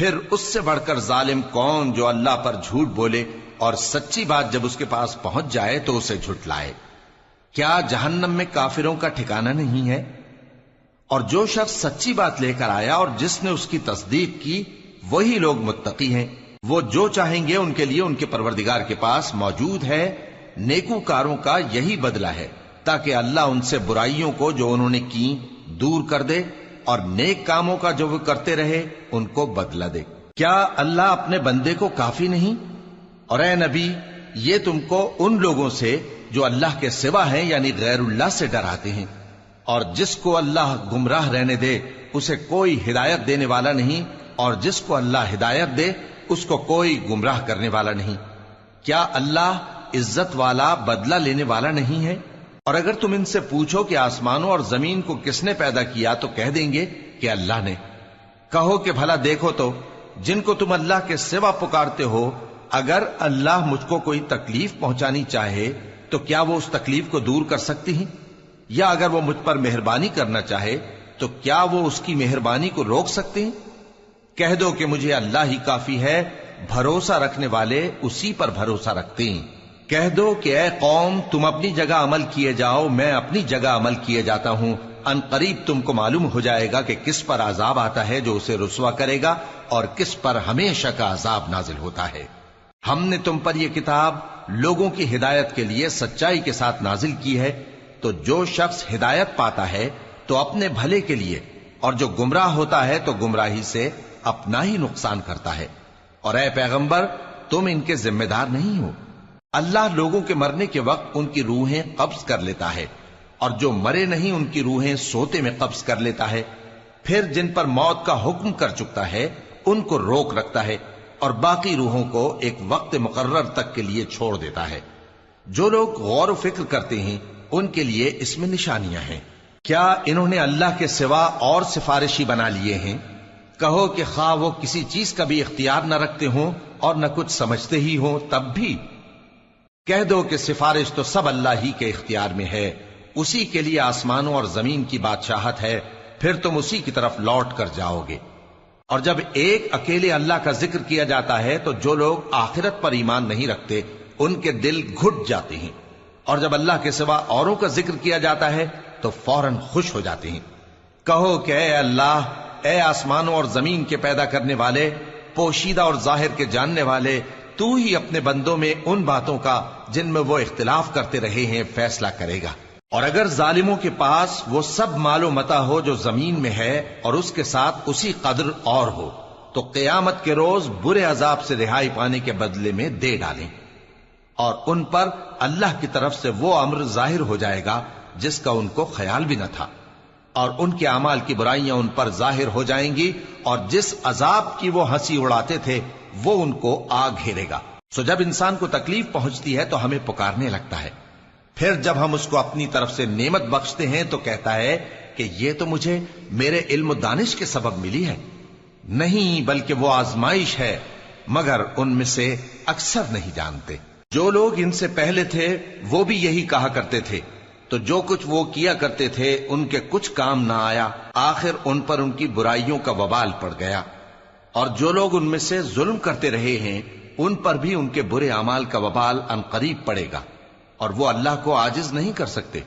پھر اس سے بڑھ کر ظالم کون جو اللہ پر جھوٹ بولے اور سچی بات جب اس کے پاس پہنچ جائے تو اسے جھٹلائے۔ کیا جہنم میں کافروں کا ٹھکانہ نہیں ہے؟ اور جو شخص سچی بات لے کر آیا اور جس نے اس کی تصدیق کی وہی لوگ متقی ہیں۔ وہ جو چاہیں گے ان کے لیے ان کے پروردگار کے پاس موجود ہے۔ نیکوکاروں کا یہی بدلہ ہے تاکہ اللہ ان سے برائیوں کو جو انہوں نے کی دور کر دے اور نیک کاموں کا جو وہ کرتے رہے ان کو بدلہ دے۔ کیا اللہ اپنے بندے کو کافی نہیں؟ اور اے نبی، یہ تم کو ان لوگوں سے جو اللہ کے سوا ہیں یعنی غیر اللہ سے ڈراتے ہیں، اور جس کو اللہ گمراہ رہنے دے اسے کوئی ہدایت دینے والا نہیں، اور جس کو اللہ ہدایت دے اس کو کوئی گمراہ کرنے والا نہیں۔ کیا اللہ عزت والا بدلہ لینے والا نہیں ہے؟ اور اگر تم ان سے پوچھو کہ آسمانوں اور زمین کو کس نے پیدا کیا تو کہہ دیں گے کہ اللہ نے۔ کہو کہ بھلا دیکھو تو جن کو تم اللہ کے سوا پکارتے ہو، اگر اللہ مجھ کو کوئی تکلیف پہنچانی چاہے تو کیا وہ اس تکلیف کو دور کر سکتی ہیں؟ یا اگر وہ مجھ پر مہربانی کرنا چاہے تو کیا وہ اس کی مہربانی کو روک سکتے ہیں؟ کہہ دو کہ مجھے اللہ ہی کافی ہے، بھروسہ رکھنے والے اسی پر بھروسہ رکھتے ہیں۔ کہہ دو کہ اے قوم تم اپنی جگہ عمل کیے جاؤ، میں اپنی جگہ عمل کیے جاتا ہوں، ان قریب تم کو معلوم ہو جائے گا کہ کس پر عذاب آتا ہے جو اسے رسوا کرے گا اور کس پر ہمیشہ کا عذاب نازل ہوتا ہے۔ ہم نے تم پر یہ کتاب لوگوں کی ہدایت کے لیے سچائی کے ساتھ نازل کی ہے، تو جو شخص ہدایت پاتا ہے تو اپنے بھلے کے لیے، اور جو گمراہ ہوتا ہے تو گمراہی سے اپنا ہی نقصان کرتا ہے۔ اور اے پیغمبر تم ان کے ذمہ دار نہیں ہو۔ اللہ لوگوں کے مرنے کے وقت ان کی روحیں قبض کر لیتا ہے، اور جو مرے نہیں ان کی روحیں سوتے میں قبض کر لیتا ہے، پھر جن پر موت کا حکم کر چکتا ہے ان کو روک رکھتا ہے، اور باقی روحوں کو ایک وقت مقرر تک کے لیے چھوڑ دیتا ہے۔ جو لوگ غور و فکر کرتے ہیں ان کے لیے اس میں نشانیاں ہیں۔ کیا انہوں نے اللہ کے سوا اور سفارشی بنا لیے ہیں؟ کہو کہ خواہ وہ کسی چیز کا بھی اختیار نہ رکھتے ہوں اور نہ کچھ سمجھتے ہی ہوں تب بھی کہہ دو کہ سفارش تو سب اللہ ہی کے اختیار میں ہے، اسی کے لیے آسمانوں اور زمین کی بادشاہت ہے، پھر تم اسی کی طرف لوٹ کر جاؤ گے۔ اور جب ایک اکیلے اللہ کا ذکر کیا جاتا ہے تو جو لوگ آخرت پر ایمان نہیں رکھتے ان کے دل گھٹ جاتے ہیں، اور جب اللہ کے سوا اوروں کا ذکر کیا جاتا ہے تو فوراً خوش ہو جاتے ہیں۔ کہو کہ اے اللہ، اے آسمانوں اور زمین کے پیدا کرنے والے، پوشیدہ اور ظاہر کے جاننے والے، تو ہی اپنے بندوں میں ان باتوں کا جن میں وہ اختلاف کرتے رہے ہیں فیصلہ کرے گا۔ اور اگر ظالموں کے پاس وہ سب مال و متاع ہو جو زمین میں ہے اور اس کے ساتھ اسی قدر اور ہو تو قیامت کے روز برے عذاب سے رہائی پانے کے بدلے میں دے ڈالیں، اور ان پر اللہ کی طرف سے وہ امر ظاہر ہو جائے گا جس کا ان کو خیال بھی نہ تھا، اور ان کے اعمال کی برائیاں ان پر ظاہر ہو جائیں گی، اور جس عذاب کی وہ ہنسی اڑاتے تھے وہ ان کو آ گھیرے گا۔ سو جب انسان کو تکلیف پہنچتی ہے تو ہمیں پکارنے لگتا ہے، پھر جب ہم اس کو اپنی طرف سے نعمت بخشتے ہیں تو کہتا ہے کہ یہ تو مجھے میرے علم و دانش کے سبب ملی ہے۔ نہیں، بلکہ وہ آزمائش ہے، مگر ان میں سے اکثر نہیں جانتے۔ جو لوگ ان سے پہلے تھے وہ بھی یہی کہا کرتے تھے، تو جو کچھ وہ کیا کرتے تھے ان کے کچھ کام نہ آیا، آخر ان پر ان کی برائیوں کا وبال پڑ گیا۔ اور جو لوگ ان میں سے ظلم کرتے رہے ہیں ان پر بھی ان کے برے اعمال کا وبال عنقریب پڑے گا، اور وہ اللہ کو عاجز نہیں کر سکتے۔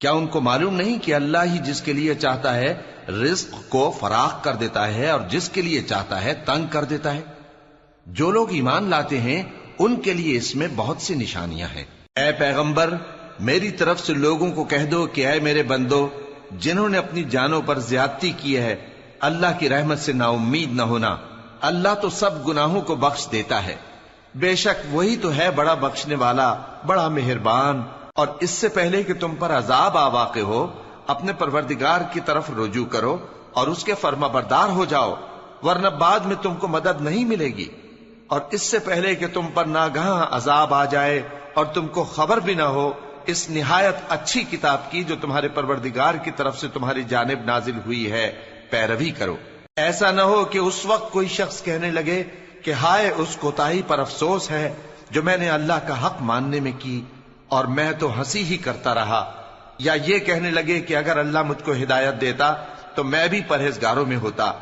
کیا ان کو معلوم نہیں کہ اللہ ہی جس کے لیے چاہتا ہے رزق کو فراخ کر دیتا ہے اور جس کے لیے چاہتا ہے تنگ کر دیتا ہے؟ جو لوگ ایمان لاتے ہیں ان کے لیے اس میں بہت سی نشانیاں ہیں۔ اے پیغمبر، میری طرف سے لوگوں کو کہہ دو کہ اے میرے بندو، جنہوں نے اپنی جانوں پر زیادتی کی ہے، اللہ کی رحمت سے نا امید نہ ہونا۔ اللہ تو سب گناہوں کو بخش دیتا ہے، بے شک وہی تو ہے بڑا بخشنے والا، بڑا مہربان۔ اور اس سے پہلے کہ تم پر عذاب آ واقع ہو، اپنے پروردگار کی طرف رجوع کرو اور اس کے فرما بردار ہو جاؤ، ورنہ بعد میں تم کو مدد نہیں ملے گی۔ اور اس سے پہلے کہ تم پر ناگہاں عذاب آ جائے اور تم کو خبر بھی نہ ہو، اس نہایت اچھی کتاب کی جو تمہارے پروردگار کی طرف سے تمہاری جانب نازل ہوئی ہے پیروی کرو۔ ایسا نہ ہو کہ اس وقت کوئی شخص کہنے لگے کہ ہائے اس کوتاہی پر افسوس ہے جو میں نے اللہ کا حق ماننے میں کی، اور میں تو ہنسی ہی کرتا رہا، یا یہ کہنے لگے کہ اگر اللہ مجھ کو ہدایت دیتا تو میں بھی پرہیزگاروں میں ہوتا۔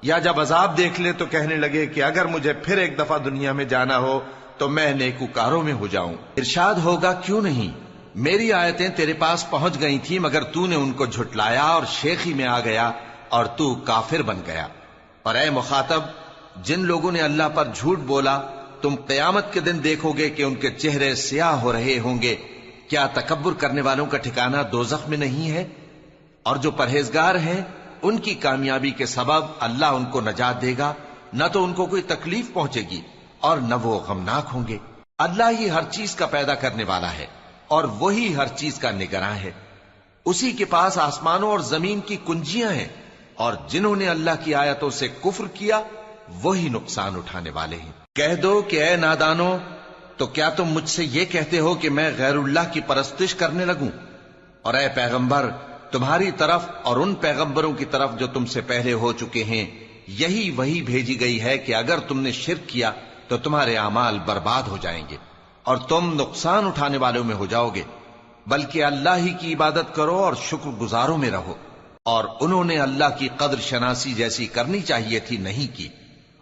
یا جب عذاب دیکھ لے تو کہنے لگے کہ اگر مجھے پھر ایک دفعہ دنیا میں جانا ہو تو میں نیکوکاروں میں ہو جاؤں۔ ارشاد ہوگا کیوں نہیں، میری آیتیں تیرے پاس پہنچ گئی تھی مگر تو نے ان کو جھٹلایا اور شیخی میں آ گیا اور تو کافر بن گیا۔ اور اے مخاطب، جن لوگوں نے اللہ پر جھوٹ بولا تم قیامت کے دن دیکھو گے کہ ان کے چہرے سیاہ ہو رہے ہوں گے۔ کیا تکبر کرنے والوں کا ٹھکانہ دوزخ میں نہیں ہے؟ اور جو پرہیزگار ہیں ان کی کامیابی کے سبب اللہ ان کو نجات دے گا، نہ تو ان کو کوئی تکلیف پہنچے گی اور نہ وہ غمناک ہوں گے۔ اللہ ہی ہر چیز کا پیدا کرنے والا ہے اور وہی ہر چیز کا نگراں ہے۔ اسی کے پاس آسمانوں اور زمین کی کنجیاں ہیں، اور جنہوں نے اللہ کی آیتوں سے کفر کیا وہی نقصان اٹھانے والے ہیں۔ کہہ دو کہ اے نادانو، تو کیا تم مجھ سے یہ کہتے ہو کہ میں غیر اللہ کی پرستش کرنے لگوں؟ اور اے پیغمبر، تمہاری طرف اور ان پیغمبروں کی طرف جو تم سے پہلے ہو چکے ہیں یہی وہی بھیجی گئی ہے کہ اگر تم نے شرک کیا تو تمہارے اعمال برباد ہو جائیں گے اور تم نقصان اٹھانے والوں میں ہو جاؤ گے، بلکہ اللہ ہی کی عبادت کرو اور شکر گزاروں میں رہو۔ اور انہوں نے اللہ کی قدر شناسی جیسی کرنی چاہیے تھی نہیں کی،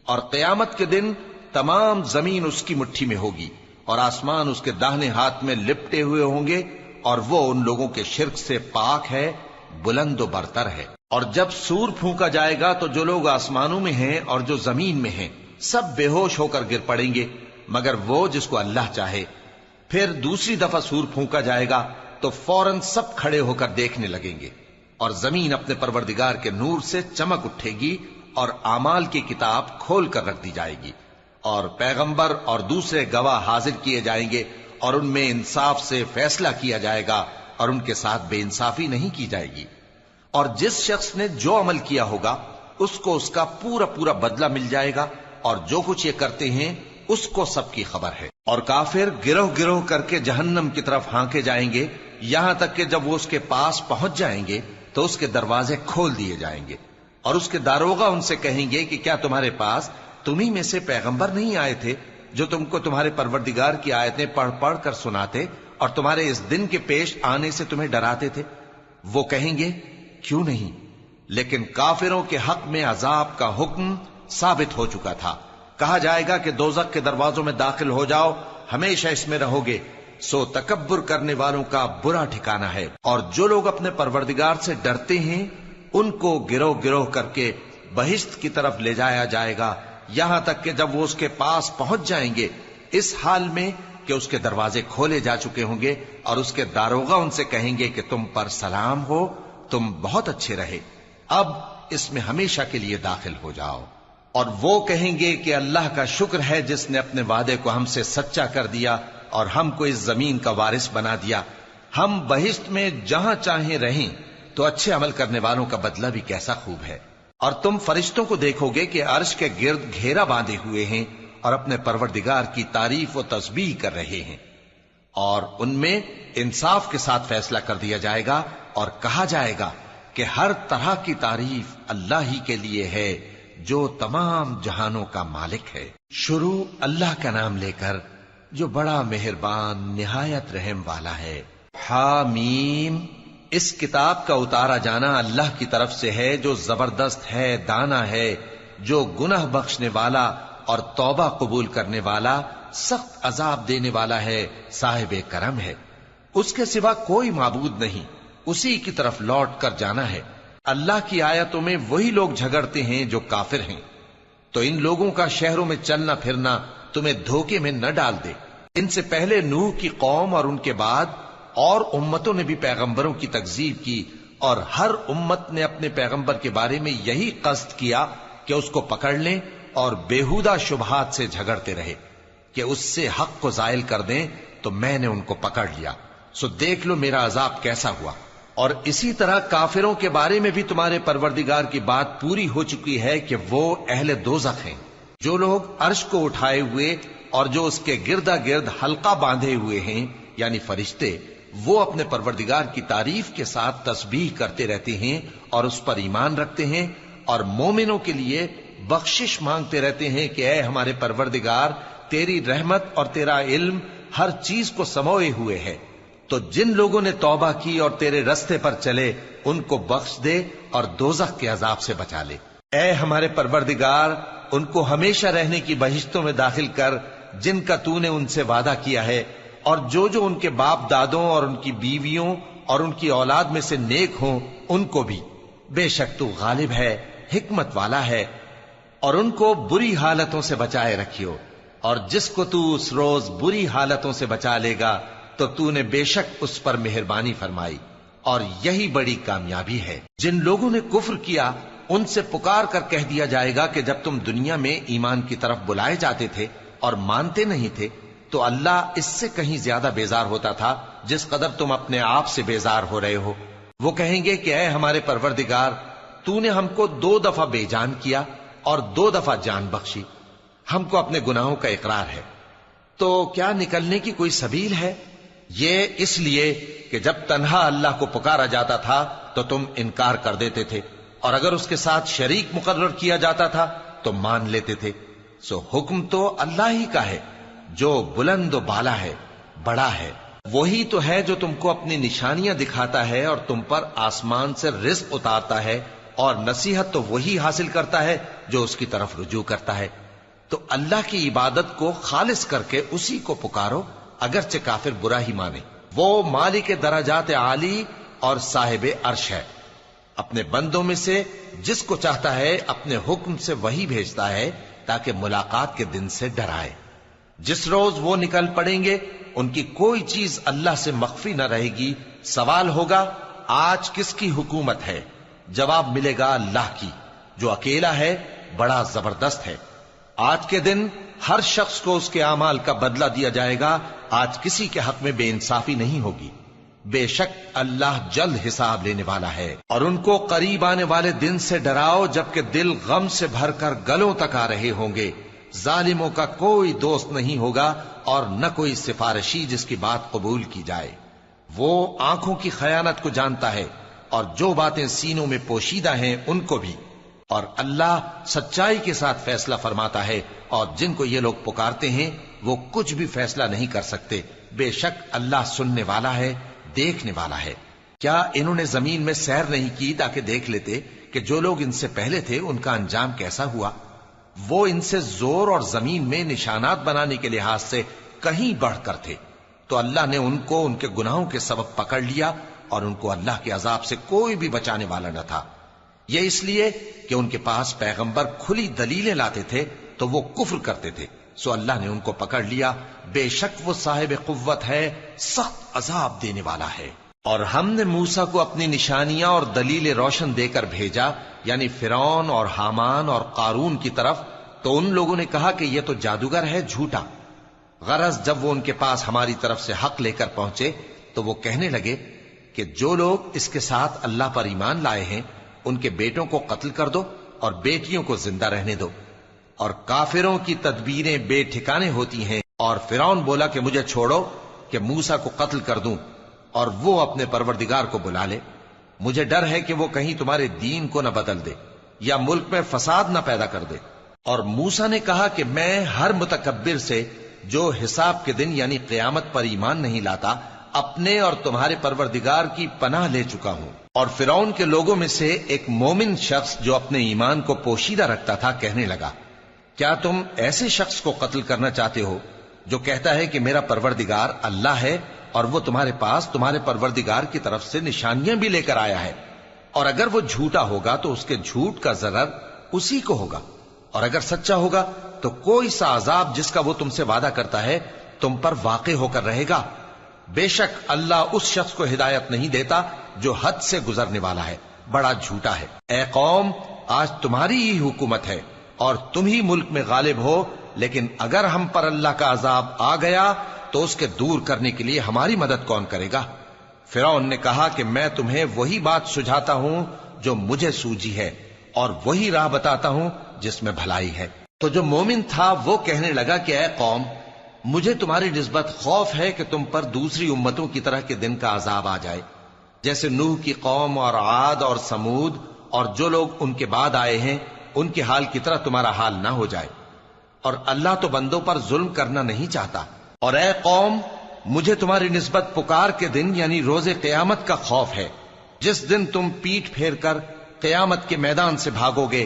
اور قیامت کے دن تمام زمین اس کی مٹھی میں ہوگی اور آسمان اس کے داہنے ہاتھ میں لپٹے ہوئے ہوں گے، اور وہ ان لوگوں کے شرک سے پاک ہے، بلند و برتر ہے۔ اور جب سور پھونکا جائے گا تو جو لوگ آسمانوں میں ہیں اور جو زمین میں ہیں سب بے ہوش ہو کر گر پڑیں گے مگر وہ جس کو اللہ چاہے۔ پھر دوسری دفعہ سور پھونکا جائے گا تو فوراً سب کھڑے ہو کر دیکھنے لگیں گے، اور زمین اپنے پروردگار کے نور سے چمک اٹھے گی اور اعمال کی کتاب کھول کر رکھ دی جائے گی، اور پیغمبر اور دوسرے گواہ حاضر کیے جائیں گے، اور ان میں انصاف سے فیصلہ کیا جائے گا اور ان کے ساتھ بے انصافی نہیں کی جائے گی۔ اور جس شخص نے جو عمل کیا ہوگا اس کو اس کا پورا پورا بدلہ مل جائے گا، اور جو کچھ یہ کرتے ہیں اس کو سب کی خبر ہے۔ اور کافر گروہ گروہ کر کے جہنم کی طرف ہانکے جائیں گے، یہاں تک کہ جب وہ اس کے پاس پہنچ جائیں گے تو اس کے دروازے کھول دیے جائیں گے، اور اس کے داروغہ ان سے کہیں گے کہ کیا تمہارے پاس تمہیں میں سے پیغمبر نہیں آئے تھے جو تم کو تمہارے پروردگار کی آیتیں پڑھ پڑھ کر سناتے اور تمہارے اس دن کے پیش آنے سے تمہیں ڈراتے تھے؟ وہ کہیں گے کیوں نہیں، لیکن کافروں کے حق میں عذاب کا حکم ثابت ہو چکا تھا۔ کہا جائے گا کہ دوزخ کے دروازوں میں داخل ہو جاؤ، ہمیشہ اس میں رہو گے، سو تکبر کرنے والوں کا برا ٹھکانہ ہے۔ اور جو لوگ اپنے پروردگار سے ڈرتے ہیں ان کو گروہ گروہ کر کے بہشت کی طرف لے جایا جائے گا، یہاں تک کہ جب وہ اس کے پاس پہنچ جائیں گے اس حال میں کہ اس کے دروازے کھولے جا چکے ہوں گے، اور اس کے داروغہ ان سے کہیں گے کہ تم پر سلام ہو، تم بہت اچھے رہے، اب اس میں ہمیشہ کے لیے داخل ہو جاؤ۔ اور وہ کہیں گے کہ اللہ کا شکر ہے جس نے اپنے وعدے کو ہم سے سچا کر دیا اور ہم کو اس زمین کا وارث بنا دیا، ہم بہشت میں جہاں چاہیں رہیں، تو اچھے عمل کرنے والوں کا بدلہ بھی کیسا خوب ہے۔ اور تم فرشتوں کو دیکھو گے کہ عرش کے گرد گھیرا باندھے ہوئے ہیں اور اپنے پروردگار کی تعریف و تسبیح کر رہے ہیں، اور ان میں انصاف کے ساتھ فیصلہ کر دیا جائے گا، اور کہا جائے گا کہ ہر طرح کی تعریف اللہ ہی کے لیے ہے جو تمام جہانوں کا مالک ہے۔ شروع اللہ کا نام لے کر جو بڑا مہربان نہایت رحم والا ہے۔ حامیم، اس کتاب کا اتارا جانا اللہ کی طرف سے ہے جو زبردست ہے، دانا ہے، جو گناہ بخشنے والا اور توبہ قبول کرنے والا، سخت عذاب دینے والا ہے، صاحب کرم ہے۔ اس کے سوا کوئی معبود نہیں، اسی کی طرف لوٹ کر جانا ہے۔ اللہ کی آیتوں میں وہی لوگ جھگڑتے ہیں جو کافر ہیں، تو ان لوگوں کا شہروں میں چلنا پھرنا تمہیں دھوکے میں نہ ڈال دے۔ ان سے پہلے نوح کی قوم اور ان کے بعد اور امتوں نے بھی پیغمبروں کی تکذیب کی، اور ہر امت نے اپنے پیغمبر کے بارے میں یہی قصد کیا کہ اس کو پکڑ لیں اور بیہودہ شبہات سے جھگڑتے رہے کہ اس سے حق کو زائل کر دیں، تو میں نے ان کو پکڑ لیا، سو دیکھ لو میرا عذاب کیسا ہوا۔ اور اسی طرح کافروں کے بارے میں بھی تمہارے پروردگار کی بات پوری ہو چکی ہے کہ وہ اہل دوزخ ہیں۔ جو لوگ عرش کو اٹھائے ہوئے اور جو اس کے گردا گرد حلقہ باندھے ہوئے ہیں یعنی فرشتے، وہ اپنے پروردگار کی تعریف کے ساتھ تسبیح کرتے رہتے ہیں اور اس پر ایمان رکھتے ہیں، اور مومنوں کے لیے بخشش مانگتے رہتے ہیں کہ اے ہمارے پروردگار، تیری رحمت اور تیرا علم ہر چیز کو سموئے ہوئے ہے، تو جن لوگوں نے توبہ کی اور تیرے رستے پر چلے ان کو بخش دے اور دوزخ کے عذاب سے بچا لے۔ اے ہمارے پروردگار، ان کو ہمیشہ رہنے کی بہشتوں میں داخل کر جن کا تو نے ان سے وعدہ کیا ہے، اور جو جو ان کے باپ دادوں اور ان کی بیویوں اور ان کی اولاد میں سے نیک ہوں ان کو بھی۔ بے شک تو غالب ہے، حکمت والا ہے۔ اور ان کو بری حالتوں سے بچائے رکھیو، اور جس کو تو اس روز بری حالتوں سے بچا لے گا تو نے بے شک اس پر مہربانی فرمائی، اور یہی بڑی کامیابی ہے۔ جن لوگوں نے کفر کیا ان سے پکار کر کہہ دیا جائے گا کہ جب تم دنیا میں ایمان کی طرف بلائے جاتے تھے اور مانتے نہیں تھے تو اللہ اس سے کہیں زیادہ بیزار ہوتا تھا جس قدر تم اپنے آپ سے بیزار ہو رہے ہو۔ وہ کہیں گے کہ اے ہمارے پروردگار، تو نے ہم کو 2 دفعہ بے جان کیا اور 2 دفعہ جان بخشی، ہم کو اپنے گناہوں کا اقرار ہے، تو کیا نکلنے کی کوئی سبیل ہے؟ یہ اس لیے کہ جب تنہا اللہ کو پکارا جاتا تھا تو تم انکار کر دیتے تھے، اور اگر اس کے ساتھ شریک مقرر کیا جاتا تھا تو مان لیتے تھے۔ سو حکم تو اللہ ہی کا ہے جو بلند و بالا ہے، بڑا ہے۔ وہی تو ہے جو تم کو اپنی نشانیاں دکھاتا ہے اور تم پر آسمان سے رزق اتارتا ہے، اور نصیحت تو وہی حاصل کرتا ہے جو اس کی طرف رجوع کرتا ہے۔ تو اللہ کی عبادت کو خالص کر کے اسی کو پکارو، اگرچہ کافر برا ہی مانے۔ وہ مالک درجات عالی اور صاحب عرش ہے، اپنے بندوں میں سے جس کو چاہتا ہے اپنے حکم سے وہی بھیجتا ہے تاکہ ملاقات کے دن سے ڈرائے۔ جس روز وہ نکل پڑیں گے ان کی کوئی چیز اللہ سے مخفی نہ رہے گی۔ سوال ہوگا آج کس کی حکومت ہے؟ جواب ملے گا اللہ کی، جو اکیلا ہے، بڑا زبردست ہے۔ آج کے دن ہر شخص کو اس کے اعمال کا بدلہ دیا جائے گا۔ آج کسی کے حق میں بے انصافی نہیں ہوگی۔ بے شک اللہ جلد حساب لینے والا ہے۔ اور ان کو قریب آنے والے دن سے ڈراؤ جبکہ دل غم سے بھر کر گلوں تک آ رہے ہوں گے۔ ظالموں کا کوئی دوست نہیں ہوگا اور نہ کوئی سفارشی جس کی بات قبول کی جائے۔ وہ آنکھوں کی خیانت کو جانتا ہے اور جو باتیں سینوں میں پوشیدہ ہیں ان کو بھی۔ اور اللہ سچائی کے ساتھ فیصلہ فرماتا ہے، اور جن کو یہ لوگ پکارتے ہیں وہ کچھ بھی فیصلہ نہیں کر سکتے۔ بے شک اللہ سننے والا ہے، دیکھنے والا ہے۔ کیا انہوں نے زمین میں سیر نہیں کی تاکہ دیکھ لیتے کہ جو لوگ ان سے پہلے تھے ان کا انجام کیسا ہوا؟ وہ ان سے زور اور زمین میں نشانات بنانے کے لحاظ سے کہیں بڑھ کر تھے، تو اللہ نے ان کو ان کے گناہوں کے سبب پکڑ لیا، اور ان کو اللہ کے عذاب سے کوئی بھی بچانے والا نہ تھا۔ یہ اس لیے کہ ان کے پاس پیغمبر کھلی دلیلیں لاتے تھے تو وہ کفر کرتے تھے، سو اللہ نے ان کو پکڑ لیا۔ بے شک وہ صاحب قوت ہے، سخت عذاب دینے والا ہے۔ اور ہم نے موسیٰ کو اپنی نشانیاں اور دلیل روشن دے کر بھیجا، یعنی فرعون اور حامان اور قارون کی طرف، تو ان لوگوں نے کہا کہ یہ تو جادوگر ہے، جھوٹا۔ غرض جب وہ ان کے پاس ہماری طرف سے حق لے کر پہنچے تو وہ کہنے لگے کہ جو لوگ اس کے ساتھ اللہ پر ایمان لائے ہیں ان کے بیٹوں کو قتل کر دو اور بیٹیوں کو زندہ رہنے دو۔ اور کافروں کی تدبیریں بے ٹھکانے ہوتی ہیں۔ اور فرعون بولا کہ مجھے چھوڑو کہ موسیٰ کو قتل کر دوں اور وہ اپنے پروردگار کو بلا لے۔ مجھے ڈر ہے کہ وہ کہیں تمہارے دین کو نہ بدل دے یا ملک میں فساد نہ پیدا کر دے۔ اور موسیٰ نے کہا کہ میں ہر متکبر سے جو حساب کے دن یعنی قیامت پر ایمان نہیں لاتا اپنے اور تمہارے پروردگار کی پناہ لے چکا ہوں۔ اور فرعون کے لوگوں میں سے ایک مومن شخص جو اپنے ایمان کو پوشیدہ رکھتا تھا کہنے لگا، کیا تم ایسے شخص کو قتل کرنا چاہتے ہو جو کہتا ہے کہ میرا پروردگار اللہ ہے اور وہ تمہارے پاس تمہارے پروردگار کی طرف سے نشانیاں بھی لے کر آیا ہے؟ اور اگر وہ جھوٹا ہوگا تو اس کے جھوٹ کا ضرر اسی کو ہوگا، اور اگر سچا ہوگا تو کوئی سا عذاب جس کا وہ تم سے وعدہ کرتا ہے تم پر واقع ہو کر رہے گا۔ بے شک اللہ اس شخص کو ہدایت نہیں دیتا جو حد سے گزرنے والا ہے، بڑا جھوٹا ہے۔ اے قوم، آج تمہاری ہی حکومت ہے اور تم ہی ملک میں غالب ہو، لیکن اگر ہم پر اللہ کا عذاب آ گیا تو اس کے دور کرنے کے لیے ہماری مدد کون کرے گا؟ فرعون نے کہا کہ میں تمہیں وہی بات سجھاتا ہوں جو مجھے سوجی ہے، اور وہی راہ بتاتا ہوں جس میں بھلائی ہے۔ تو جو مومن تھا وہ کہنے لگا کہ اے قوم، مجھے تمہاری نسبت خوف ہے کہ تم پر دوسری امتوں کی طرح کے دن کا عذاب آ جائے، جیسے نوح کی قوم اور عاد اور سمود اور جو لوگ ان کے بعد آئے ہیں ان کے حال کی طرح تمہارا حال نہ ہو جائے۔ اور اللہ تو بندوں پر ظلم کرنا نہیں چاہتا۔ اور اے قوم، مجھے تمہاری نسبت پکار کے دن یعنی روز قیامت کا خوف ہے، جس دن تم پیٹھ پھیر کر قیامت کے میدان سے بھاگو گے۔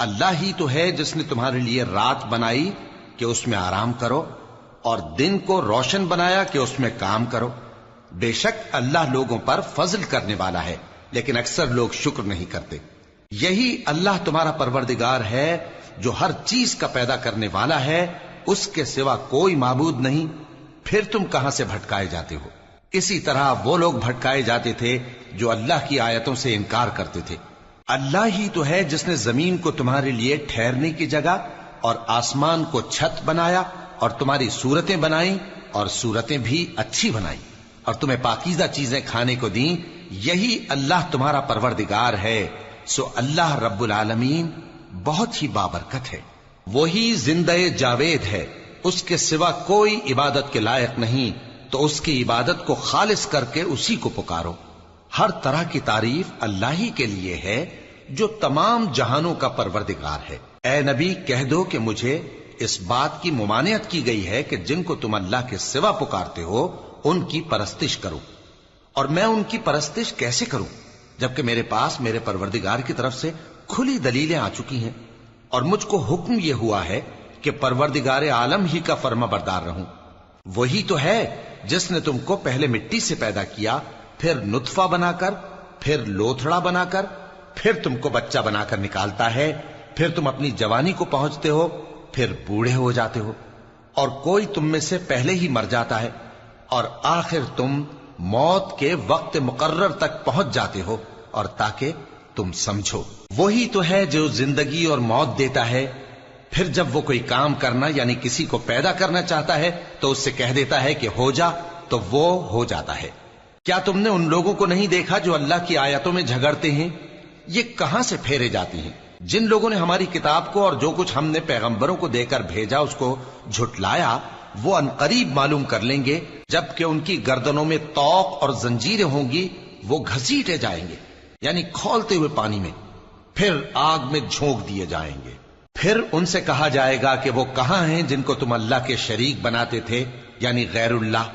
اللہ ہی تو ہے جس نے تمہارے لیے رات بنائی کہ اس میں آرام کرو اور دن کو روشن بنایا کہ اس میں کام کرو. بے شک اللہ لوگوں پر فضل کرنے والا ہے لیکن اکثر لوگ شکر نہیں کرتے. یہی اللہ تمہارا پروردگار ہے جو ہر چیز کا پیدا کرنے والا ہے، اس کے سوا کوئی معبود نہیں. پھر تم کہاں سے بھٹکائے جاتے ہو؟ اسی طرح وہ لوگ بھٹکائے جاتے تھے جو اللہ کی آیتوں سے انکار کرتے تھے. اللہ ہی تو ہے جس نے زمین کو تمہارے لیے ٹھہرنے کی جگہ اور آسمان کو چھت بنایا اور تمہاری صورتیں بنائیں اور صورتیں بھی اچھی بنائیں اور تمہیں پاکیزہ چیزیں کھانے کو دیں. یہی اللہ تمہارا پروردگار ہے. سو اللہ رب العالمین بہت ہی بابرکت ہے. وہی زندہ جاوید ہے، اس کے سوا کوئی عبادت کے لائق نہیں، تو اس کی عبادت کو خالص کر کے اسی کو پکارو. ہر طرح کی تعریف اللہ ہی کے لیے ہے جو تمام جہانوں کا پروردگار ہے. اے نبی کہہ دو کہ مجھے اس بات کی ممانعت کی گئی ہے کہ جن کو تم اللہ کے سوا پکارتے ہو ان کی پرستش کرو، اور میں ان کی پرستش کیسے کروں جبکہ میرے پاس میرے پروردگار کی طرف سے کھلی دلیلیں آ چکی ہیں اور مجھ کو حکم یہ ہوا ہے کہ پروردگار عالم ہی کا فرما بردار رہوں. وہی تو ہے جس نے تم کو پہلے مٹی سے پیدا کیا، پھر نطفہ بنا کر، پھر لوتھڑا بنا کر، پھر تم کو بچہ بنا کر نکالتا ہے، پھر تم اپنی جوانی کو پہنچتے ہو، پھر بوڑھے ہو جاتے ہو، اور کوئی تم میں سے پہلے ہی مر جاتا ہے، اور آخر تم موت کے وقت مقرر تک پہنچ جاتے ہو. اور تاکہ تم سمجھو وہی تو ہے جو زندگی اور موت دیتا ہے. پھر جب وہ کوئی کام کرنا یعنی کسی کو پیدا کرنا چاہتا ہے تو اس سے کہہ دیتا ہے کہ ہو جا، تو وہ ہو جاتا ہے. کیا تم نے ان لوگوں کو نہیں دیکھا جو اللہ کی آیتوں میں جھگڑتے ہیں؟ یہ کہاں سے پھیرے جاتی ہیں؟ جن لوگوں نے ہماری کتاب کو اور جو کچھ ہم نے پیغمبروں کو دے کر بھیجا اس کو جھٹلایا، وہ انقریب معلوم کر لیں گے جبکہ ان کی گردنوں میں طوق اور زنجیریں ہوں گی، وہ گھسیٹے جائیں گے یعنی کھولتے ہوئے پانی میں، پھر آگ میں جھونک دیے جائیں گے. پھر ان سے کہا جائے گا کہ وہ کہاں ہیں جن کو تم اللہ کے شریک بناتے تھے یعنی غیر اللہ؟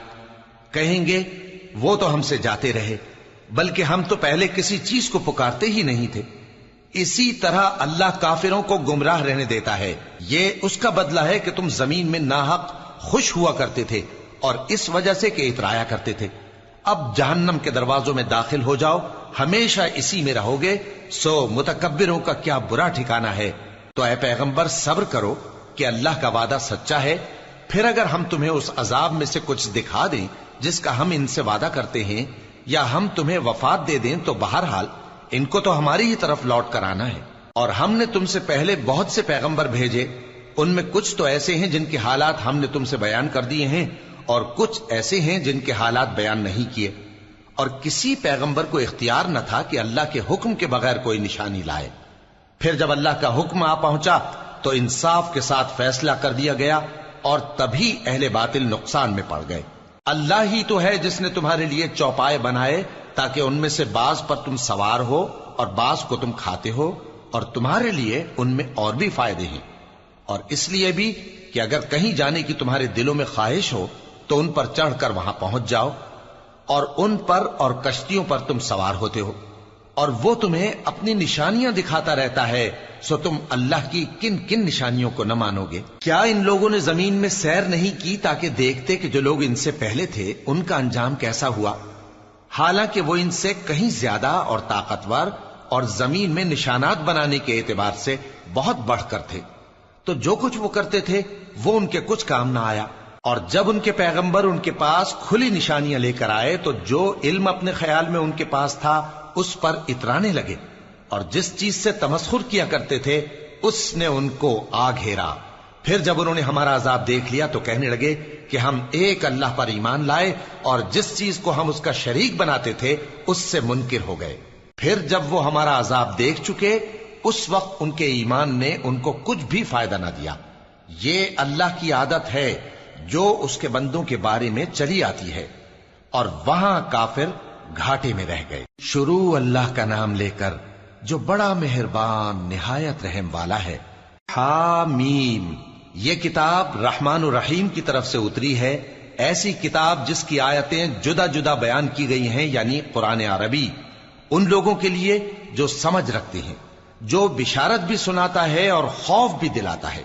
کہیں گے وہ تو ہم سے جاتے رہے، بلکہ ہم تو پہلے کسی چیز کو پکارتے ہی نہیں تھے. اسی طرح اللہ کافروں کو گمراہ رہنے دیتا ہے. یہ اس کا بدلہ ہے کہ تم زمین میں ناحق خوش ہوا کرتے تھے اور اس وجہ سے کہ اترایا کرتے تھے. اب جہنم کے دروازوں میں داخل ہو جاؤ، ہمیشہ اسی میں رہو گے. سو متکبروں کا کیا برا ٹھکانہ ہے. تو اے پیغمبر صبر کرو کہ اللہ کا وعدہ سچا ہے. پھر اگر ہم تمہیں اس عذاب میں سے کچھ دکھا دیں جس کا ہم ان سے وعدہ کرتے ہیں، یا ہم تمہیں وفات دے دیں، تو بہرحال ان کو تو ہماری ہی طرف لوٹ کر آنا ہے. اور ہم نے تم سے پہلے بہت سے پیغمبر بھیجے، ان میں کچھ تو ایسے ہیں جن کے حالات ہم نے تم سے بیان کر دیے ہیں، اور کچھ ایسے ہیں جن کے حالات بیان نہیں کیے. اور کسی پیغمبر کو اختیار نہ تھا کہ اللہ کے حکم کے بغیر کوئی نشانی لائے. پھر جب اللہ کا حکم آ پہنچا تو انصاف کے ساتھ فیصلہ کر دیا گیا، اور تبھی اہل باطل نقصان میں پڑ گئے. اللہ ہی تو ہے جس نے تمہارے لیے چوپائے بنائے تاکہ ان میں سے بعض پر تم سوار ہو اور بعض کو تم کھاتے ہو، اور تمہارے لیے ان میں اور بھی فائدے ہیں. اور اس لیے بھی کہ اگر کہیں جانے کی تمہارے دلوں میں خواہش ہو تو ان پر چڑھ کر وہاں پہنچ جاؤ، اور ان پر اور کشتیوں پر تم سوار ہوتے ہو، اور وہ تمہیں اپنی نشانیاں دکھاتا رہتا ہے. سو تم اللہ کی کن کن نشانیوں کو نہ مانو گے؟ کیا ان لوگوں نے زمین میں سیر نہیں کی تاکہ دیکھتے کہ جو لوگ ان سے پہلے تھے ان کا انجام کیسا ہوا؟ حالانکہ وہ ان سے کہیں زیادہ اور طاقتور اور زمین میں نشانات بنانے کے اعتبار سے بہت بڑھ کر تھے. تو جو کچھ وہ کرتے تھے وہ ان کے کچھ کام نہ آیا. اور جب ان کے پیغمبر ان کے پاس کھلی نشانیاں لے کر آئے تو جو علم اپنے خیال میں ان کے پاس تھا اس پر اترانے لگے، اور جس چیز سے تمسخر کیا کرتے تھے اس نے ان کو آ گھیرا. پھر جب انہوں نے ہمارا عذاب دیکھ لیا تو کہنے لگے کہ ہم ایک اللہ پر ایمان لائے، اور جس چیز کو ہم اس کا شریک بناتے تھے اس سے منکر ہو گئے. پھر جب وہ ہمارا عذاب دیکھ چکے اس وقت ان کے ایمان نے ان کو کچھ بھی فائدہ نہ دیا. یہ اللہ کی عادت ہے جو اس کے بندوں کے بارے میں چلی آتی ہے. اور وہاں کافر گھاٹے میں رہ گئے. شروع اللہ کا نام لے کر جو بڑا مہربان نہایت رحم والا ہے. حامیم، یہ کتاب رحمان و رحیم کی طرف سے اتری ہے، ایسی کتاب جس کی آیتیں جدا جدا بیان کی گئی ہیں، یعنی قرآن عربی، ان لوگوں کے لیے جو سمجھ رکھتے ہیں، جو بشارت بھی سناتا ہے اور خوف بھی دلاتا ہے،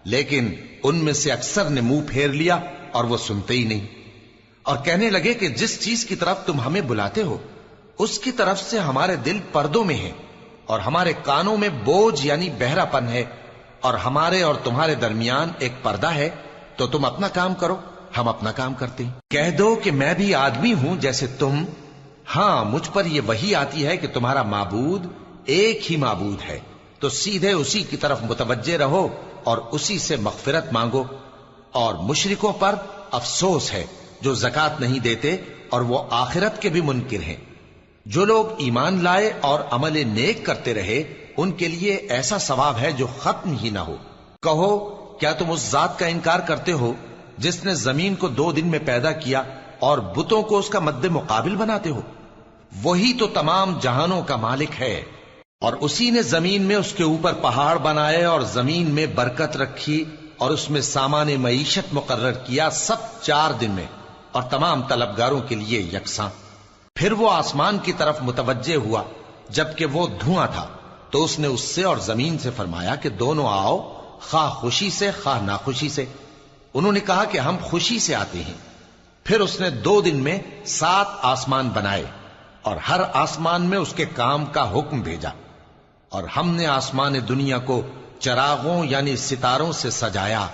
لیکن ان میں سے اکثر نے منہ پھیر لیا اور وہ سنتے ہی نہیں، اور کہنے لگے کہ جس چیز کی طرف تم ہمیں بلاتے ہو اس کی طرف سے ہمارے دل پردوں میں ہیں، اور ہمارے کانوں میں بوجھ یعنی بہرا پن ہے، اور ہمارے اور تمہارے درمیان ایک پردہ ہے، تو تم اپنا کام کرو، ہم اپنا کام کرتے ہیں۔ کہہ دو کہ میں بھی آدمی ہوں جیسے تم، ہاں مجھ پر یہ وحی آتی ہے کہ تمہارا معبود ایک ہی معبود ہے، تو سیدھے اسی کی طرف متوجہ رہو اور اسی سے مغفرت مانگو۔ اور مشرکوں پر افسوس ہے جو زکوٰۃ نہیں دیتے اور وہ آخرت کے بھی منکر ہیں۔ جو لوگ ایمان لائے اور عمل نیک کرتے رہے ان کے لیے ایسا ثواب ہے جو ختم ہی نہ ہو۔ کہو کیا تم اس ذات کا انکار کرتے ہو جس نے زمین کو 2 دن میں پیدا کیا اور بتوں کو اس کا مد مقابل بناتے ہو؟ وہی تو تمام جہانوں کا مالک ہے، اور اسی نے زمین میں اس کے اوپر پہاڑ بنائے اور زمین میں برکت رکھی اور اس میں سامان معیشت مقرر کیا، سب 4 دن میں، اور تمام طلبگاروں کے لیے یکساں۔ پھر وہ آسمان کی طرف متوجہ ہوا جبکہ وہ دھواں تھا، تو اس نے اس سے اور زمین سے فرمایا کہ دونوں آؤ، خواہ خوشی سے خواہ ناخوشی سے۔ انہوں نے کہا کہ ہم خوشی سے آتے ہیں۔ پھر اس نے 2 دن میں 7 آسمان بنائے اور ہر آسمان میں اس کے کام کا حکم بھیجا، اور ہم نے آسمان دنیا کو چراغوں یعنی ستاروں سے سجایا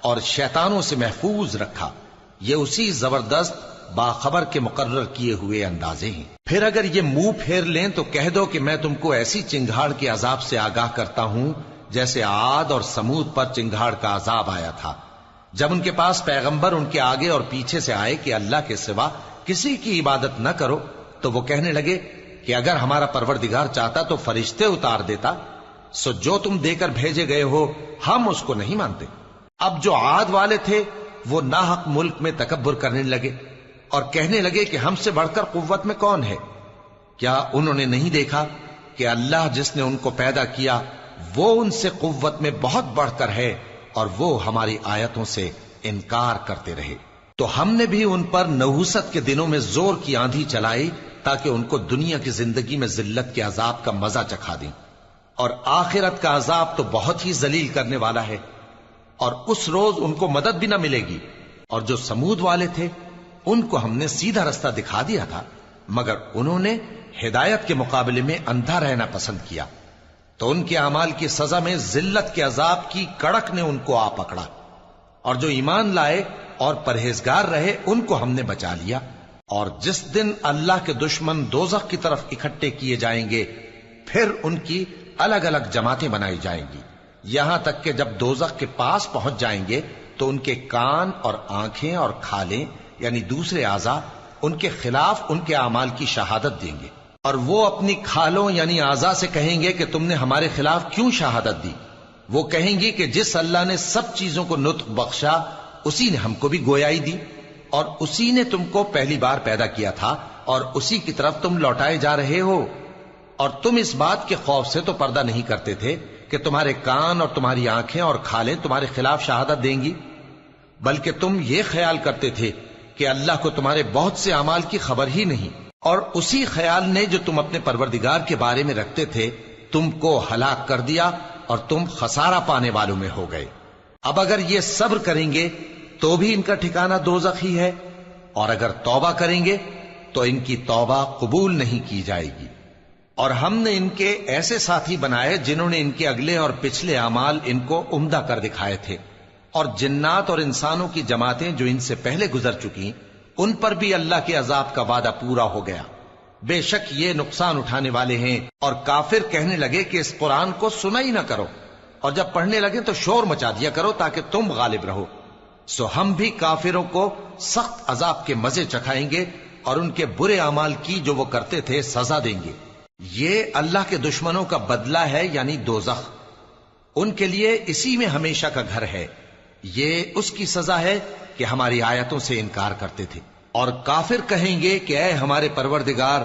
اور شیطانوں سے محفوظ رکھا۔ یہ اسی زبردست باخبر کے مقرر کیے ہوئے اندازے ہیں۔ پھر اگر یہ منہ پھیر لیں تو کہہ دو کہ میں تم کو ایسی چنگھاڑ کے عذاب سے آگاہ کرتا ہوں جیسے عاد اور سمود پر چنگھاڑ کا عذاب آیا تھا، جب ان کے پاس پیغمبر ان کے آگے اور پیچھے سے آئے کہ اللہ کے سوا کسی کی عبادت نہ کرو، تو وہ کہنے لگے کہ اگر ہمارا پروردگار چاہتا تو فرشتے اتار دیتا، سو جو تم دے کر بھیجے گئے ہو ہم اس کو نہیں مانتے۔ اب جو عاد والے تھے وہ ناحق ملک میں تکبر کرنے لگے اور کہنے لگے کہ ہم سے بڑھ کر قوت میں کون ہے؟ کیا انہوں نے نہیں دیکھا کہ اللہ جس نے ان کو پیدا کیا وہ ان سے قوت میں بہت بڑھ کر ہے، اور وہ ہماری آیتوں سے انکار کرتے رہے۔ تو ہم نے بھی ان پر نحوست کے دنوں میں زور کی آندھی چلائی تاکہ ان کو دنیا کی زندگی میں ذلت کے عذاب کا مزہ چکھا دیں، اور آخرت کا عذاب تو بہت ہی ذلیل کرنے والا ہے، اور اس روز ان کو مدد بھی نہ ملے گی۔ اور جو سمود والے تھے ان کو ہم نے سیدھا رستہ دکھا دیا تھا، مگر انہوں نے ہدایت کے مقابلے میں اندھا رہنا پسند کیا، تو ان کے اعمال کی سزا میں ذلت کے عذاب کی کڑک نے ان کو آ پکڑا۔ اور جو ایمان لائے اور پرہیزگار رہے ان کو ہم نے بچا لیا۔ اور جس دن اللہ کے دشمن دوزخ کی طرف اکٹھے کیے جائیں گے پھر ان کی الگ الگ جماعتیں بنائی جائیں گی، یہاں تک کہ جب دوزخ کے پاس پہنچ جائیں گے تو ان کے کان اور آنکھیں اور کھالیں یعنی دوسرے اعضاء ان کے خلاف ان کے اعمال کی شہادت دیں گے، اور وہ اپنی کھالوں یعنی اعضاء سے کہیں گے کہ تم نے ہمارے خلاف کیوں شہادت دی؟ وہ کہیں گی کہ جس اللہ نے سب چیزوں کو نطق بخشا اسی نے ہم کو بھی گویائی دی، اور اسی نے تم کو پہلی بار پیدا کیا تھا اور اسی کی طرف تم لوٹائے جا رہے ہو۔ اور تم اس بات کے خوف سے تو پردہ نہیں کرتے تھے کہ تمہارے کان اور تمہاری آنکھیں اور کھالیں تمہارے خلاف شہادت دیں گی، بلکہ تم یہ خیال کرتے تھے کہ اللہ کو تمہارے بہت سے اعمال کی خبر ہی نہیں، اور اسی خیال نے جو تم اپنے پروردگار کے بارے میں رکھتے تھے تم کو ہلاک کر دیا اور تم خسارہ پانے والوں میں ہو گئے۔ اب اگر یہ صبر کریں گے تو بھی ان کا ٹھکانہ دوزخ ہی ہے، اور اگر توبہ کریں گے تو ان کی توبہ قبول نہیں کی جائے گی۔ اور ہم نے ان کے ایسے ساتھی بنائے جنہوں نے ان کے اگلے اور پچھلے اعمال ان کو عمدہ کر دکھائے تھے، اور جنات اور انسانوں کی جماعتیں جو ان سے پہلے گزر چکی ان پر بھی اللہ کے عذاب کا وعدہ پورا ہو گیا۔ بے شک یہ نقصان اٹھانے والے ہیں۔ اور کافر کہنے لگے کہ اس قرآن کو سنا ہی نہ کرو، اور جب پڑھنے لگے تو شور مچا دیا کرو تاکہ تم غالب رہو۔ سو ہم بھی کافروں کو سخت عذاب کے مزے چکھائیں گے اور ان کے برے اعمال کی جو وہ کرتے تھے سزا دیں گے۔ یہ اللہ کے دشمنوں کا بدلہ ہے یعنی دوزخ، ان کے لیے اسی میں ہمیشہ کا گھر ہے۔ یہ اس کی سزا ہے کہ ہماری آیتوں سے انکار کرتے تھے۔ اور کافر کہیں گے کہ اے ہمارے پروردگار،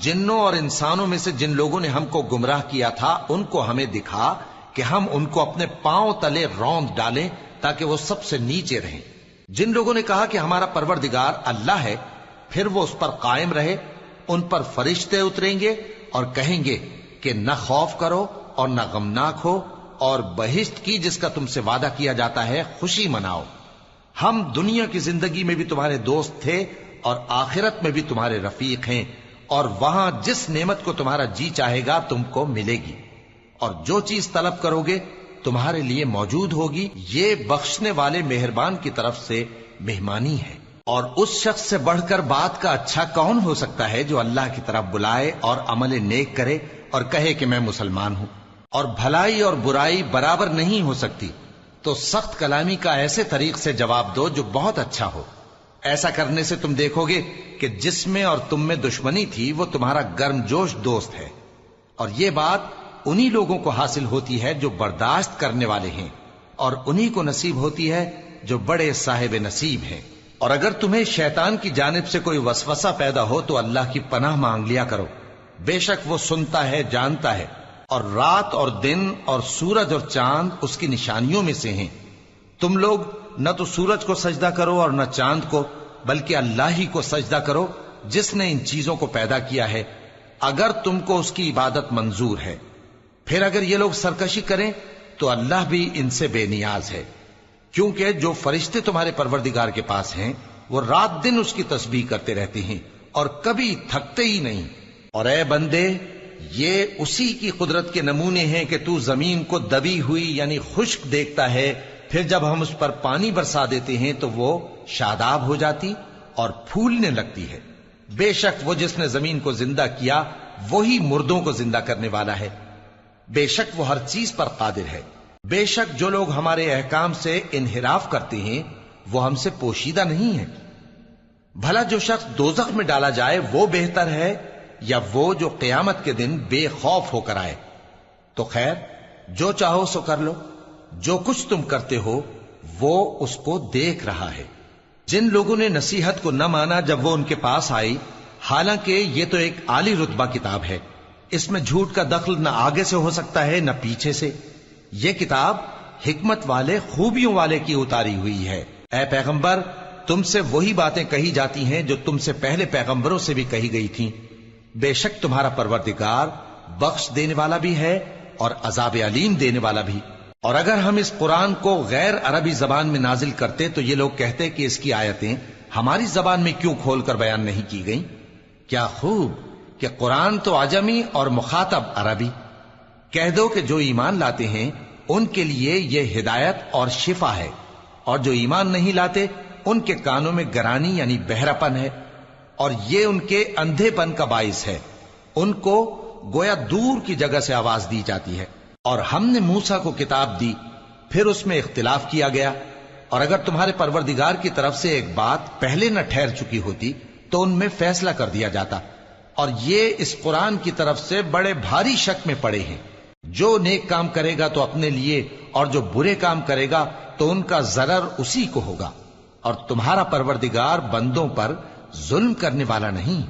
جنوں اور انسانوں میں سے جن لوگوں نے ہم کو گمراہ کیا تھا ان کو ہمیں دکھا کہ ہم ان کو اپنے پاؤں تلے روند ڈالیں تاکہ وہ سب سے نیچے رہیں۔ جن لوگوں نے کہا کہ ہمارا پروردگار اللہ ہے پھر وہ اس پر قائم رہے، ان پر فرشتے اتریں گے اور کہیں گے کہ نہ خوف کرو اور نہ غمناک ہو، اور بہشت کی جس کا تم سے وعدہ کیا جاتا ہے خوشی مناؤ۔ ہم دنیا کی زندگی میں بھی تمہارے دوست تھے اور آخرت میں بھی تمہارے رفیق ہیں، اور وہاں جس نعمت کو تمہارا جی چاہے گا تم کو ملے گی، اور جو چیز طلب کرو گے تمہارے لیے موجود ہوگی۔ یہ بخشنے والے مہربان کی طرف سے مہمانی ہے۔ اور اس شخص سے بڑھ کر بات کا اچھا کون ہو سکتا ہے جو اللہ کی طرف بلائے اور عمل نیک کرے اور کہے کہ میں مسلمان ہوں۔ اور بھلائی اور برائی برابر نہیں ہو سکتی، تو سخت کلامی کا ایسے طریق سے جواب دو جو بہت اچھا ہو۔ ایسا کرنے سے تم دیکھو گے کہ جس میں اور تم میں دشمنی تھی وہ تمہارا گرم جوش دوست ہے، اور یہ بات انہی لوگوں کو حاصل ہوتی ہے جو برداشت کرنے والے ہیں، اور انہی کو نصیب ہوتی ہے جو بڑے صاحب نصیب ہیں۔ اور اگر تمہیں شیطان کی جانب سے کوئی وسوسہ پیدا ہو تو اللہ کی پناہ مانگ لیا کرو، بے شک وہ سنتا ہے، جانتا ہے۔ اور رات اور دن اور سورج اور چاند اس کی نشانیوں میں سے ہیں۔ تم لوگ نہ تو سورج کو سجدہ کرو اور نہ چاند کو، بلکہ اللہ ہی کو سجدہ کرو جس نے ان چیزوں کو پیدا کیا ہے، اگر تم کو اس کی عبادت منظور ہے۔ پھر اگر یہ لوگ سرکشی کریں تو اللہ بھی ان سے بے نیاز ہے، کیونکہ جو فرشتے تمہارے پروردگار کے پاس ہیں وہ رات دن اس کی تسبیح کرتے رہتے ہیں اور کبھی تھکتے ہی نہیں۔ اور اے بندے، یہ اسی کی قدرت کے نمونے ہیں کہ تو زمین کو دبی ہوئی یعنی خشک دیکھتا ہے، پھر جب ہم اس پر پانی برسا دیتے ہیں تو وہ شاداب ہو جاتی اور پھولنے لگتی ہے۔ بے شک وہ جس نے زمین کو زندہ کیا وہی مردوں کو زندہ کرنے والا ہے، بے شک وہ ہر چیز پر قادر ہے۔ بے شک جو لوگ ہمارے احکام سے انحراف کرتے ہیں وہ ہم سے پوشیدہ نہیں ہیں۔ بھلا جو شخص دوزخ میں ڈالا جائے وہ بہتر ہے یا وہ جو قیامت کے دن بے خوف ہو کر آئے؟ تو خیر، جو چاہو سو کر لو، جو کچھ تم کرتے ہو وہ اس کو دیکھ رہا ہے۔ جن لوگوں نے نصیحت کو نہ مانا جب وہ ان کے پاس آئی، حالانکہ یہ تو ایک عالی رتبہ کتاب ہے، اس میں جھوٹ کا دخل نہ آگے سے ہو سکتا ہے نہ پیچھے سے۔ یہ کتاب حکمت والے، خوبیوں والے کی اتاری ہوئی ہے۔ اے پیغمبر، تم سے وہی باتیں کہی جاتی ہیں جو تم سے پہلے پیغمبروں سے بھی کہی گئی تھیں۔ بے شک تمہارا پروردگار بخش دینے والا بھی ہے اور عذاب علیم دینے والا بھی۔ اور اگر ہم اس قرآن کو غیر عربی زبان میں نازل کرتے تو یہ لوگ کہتے کہ اس کی آیتیں ہماری زبان میں کیوں کھول کر بیان نہیں کی گئیں؟ کیا خوب کہ قرآن تو عجمی اور مخاطب عربی۔ کہہ دو کہ جو ایمان لاتے ہیں ان کے لیے یہ ہدایت اور شفا ہے، اور جو ایمان نہیں لاتے ان کے کانوں میں گرانی یعنی بہراپن ہے، اور یہ ان کے اندھے پن کا باعث ہے۔ ان کو گویا دور کی جگہ سے آواز دی جاتی ہے۔ اور ہم نے موسیٰ کو کتاب دی، پھر اس میں اختلاف کیا گیا، اور اگر تمہارے پروردگار کی طرف سے ایک بات پہلے نہ ٹھہر چکی ہوتی تو ان میں فیصلہ کر دیا جاتا۔ اور یہ اس قرآن کی طرف سے بڑے بھاری شک میں پڑے ہیں۔ جو نیک کام کرے گا تو اپنے لیے، اور جو برے کام کرے گا تو ان کا ضرر اسی کو ہوگا، اور تمہارا پروردگار بندوں پر ظلم کرنے والا نہیں۔